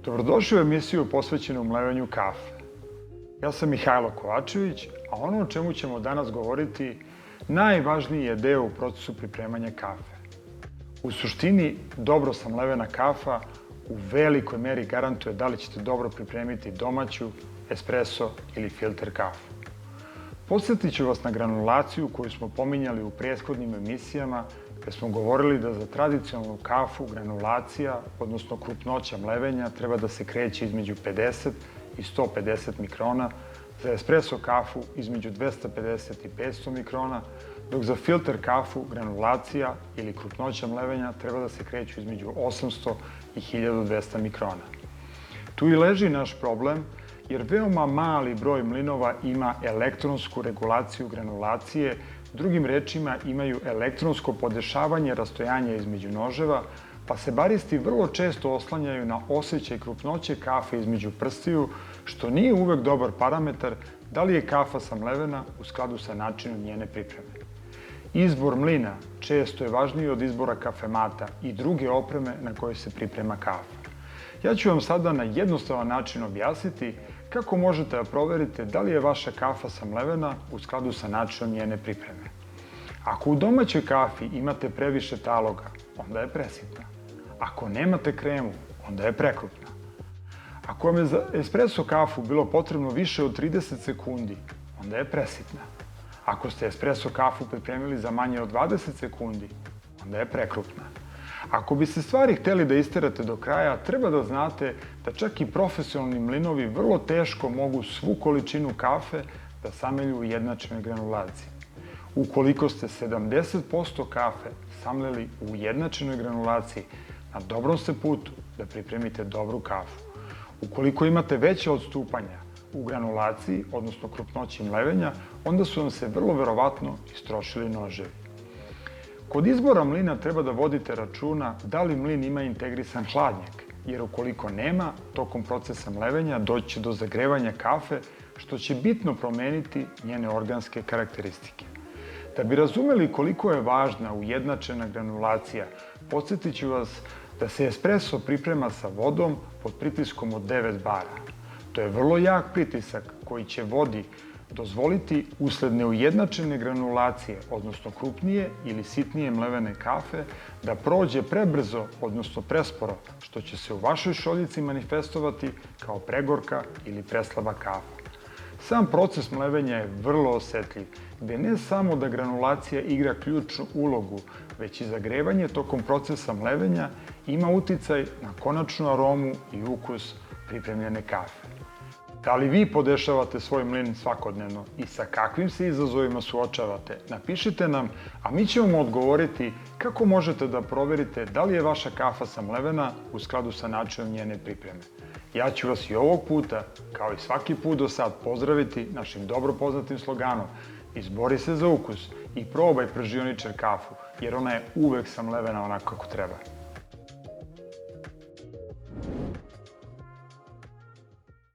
Dobrodošli u emisiju posvećenu mlevenju kafe. Ja sam Mihajlo Kovačević, a ono o čemu ćemo danas govoriti najvažniji je deo u procesu pripremanja kafe. U suštini, dobro samlevena kafa u velikoj meri garantuje da li ćete dobro pripremiti domaću, espresso ili filter kafu. Podsjetit ću vas na granulaciju koju smo pominjali u prethodnim emisijama, gde smo govorili da za tradicionalnu kafu granulacija, odnosno krupnoća mlevenja, treba da se kreće između 50 i 150 mikrona, za espresso kafu između 250 i 500 mikrona, dok za filter kafu granulacija ili krupnoća mlevenja treba da se kreću između 800 i 1200 mikrona. Tu i leži naš problem, jer veoma mali broj mlinova ima elektronsku regulaciju granulacije, drugim rečima imaju elektronsko podešavanje rastojanja između noževa, pa se baristi vrlo često oslanjaju na osjećaj krupnoće kafe između prstiju, što nije uvek dobar parametar da li je kafa samlevena u skladu sa načinom njene pripreme. Izbor mlina često je važniji od izbora kafemata i druge opreme na kojoj se priprema kafa. Ja ću vam sada na jednostavan način objasniti kako možete da proverite da li je vaša kafa samlevena u skladu sa načinom njene pripreme. Ako u domaćoj kafi imate previše taloga, onda je presitna. Ako nemate kremu, onda je prekrupna. Ako vam je za espresso kafu bilo potrebno više od 30 sekundi, onda je presitna. Ako ste espresso kafu pripremili za manje od 20 sekundi, onda je prekrupna. Ako biste stvari hteli da isterate do kraja, treba da znate da čak i profesionalni mlinovi vrlo teško mogu svu količinu kafe da samelju u ujednačenoj granulaciji. Ukoliko ste 70% kafe samleli u ujednačenoj granulaciji, na dobrom ste putu da pripremite dobru kafu. Ukoliko imate veće odstupanja u granulaciji, odnosno krupnoći mlevenja, onda su vam se vrlo verovatno istrošili noževi. Kod izbora mlina treba da vodite računa da li mlin ima integrisan hladnjak, jer ukoliko nema, tokom procesa mlevenja doći će do zagrevanja kafe, što će bitno promeniti njene organske karakteristike. Da bi razumeli koliko je važna ujednačena granulacija, podsjetit ću vas da se espresso priprema sa vodom pod pritiskom od 9 bara. To je vrlo jak pritisak koji će vodi dozvoliti usled neujednačene granulacije, odnosno krupnije ili sitnije mlevene kafe, da prođe prebrzo, odnosno presporo, što će se u vašoj šoljici manifestovati kao pregorka ili preslaba kafa. Sam proces mlevenja je vrlo osetljiv, gde ne samo da granulacija igra ključnu ulogu, već i zagrevanje tokom procesa mlevenja ima uticaj na konačnu aromu i ukus pripremljene kafe. Da li vi podešavate svoj mlin svakodnevno i sa kakvim se izazovima suočavate? Napišite nam, a mi ćemo vam odgovoriti kako možete da proverite da li je vaša kafa samlevena u skladu sa načinom njene pripreme. Ja ću vas i ovog puta, kao i svaki put do sad, pozdraviti našim dobro poznatim sloganom: izbori se za ukus i probaj pržioničar kafu, jer ona je uvek samlevena onako kako treba.